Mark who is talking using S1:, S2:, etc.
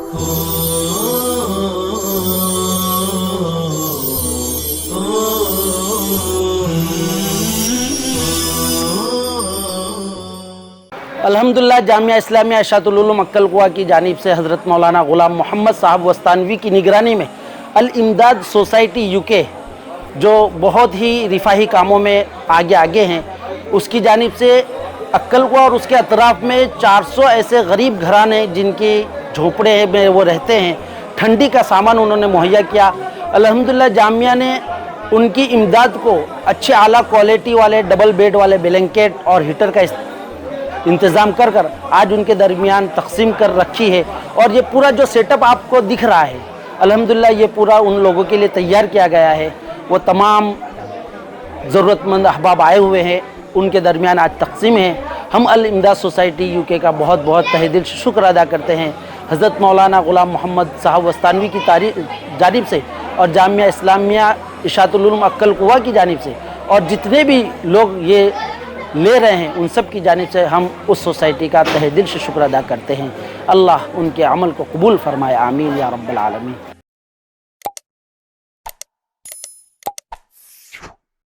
S1: الحمدللہ جامعہ اسلامیہ اشاعۃ العلوم عکل قوا کی جانب سے حضرت مولانا غلام محمد صاحب وستانوی کی نگرانی میں الامداد سوسائٹی یو کے جو بہت ہی رفاہی کاموں میں آگے ہیں، اس کی جانب سے عکل قوا اور اس کے اطراف میں 400 ایسے غریب گھرانے جن کی جھونپڑے میں وہ رہتے ہیں، ٹھنڈی کا سامان انہوں نے مہیا کیا۔ الحمدللہ جامعہ نے ان کی امداد کو اچھے اعلیٰ کوالٹی والے ڈبل بیڈ والے بلینکٹ اور ہیٹر کا انتظام کر آج ان کے درمیان تقسیم کر رکھی ہے، اور یہ پورا جو سیٹ اپ آپ کو دکھ رہا ہے الحمدللہ یہ پورا ان لوگوں کے لیے تیار کیا گیا ہے۔ وہ تمام ضرورت مند احباب آئے ہوئے ہیں، ان کے درمیان آج تقسیم ہے۔ ہم الامداد سوسائٹی یو کے کا بہت بہت تہہ دل سے شکر ادا کرتے ہیں حضرت مولانا غلام محمد صاحب وستانوی کی جانب سے اور جامعہ اسلامیہ اشاعۃ العلوم عکل قوا کی جانب سے، اور جتنے بھی لوگ یہ لے رہے ہیں ان سب کی جانب سے ہم اس سوسائٹی کا تہہ دل سے شکر ادا کرتے ہیں۔ اللہ ان کے عمل کو قبول فرمائے، آمین یا رب العالمین۔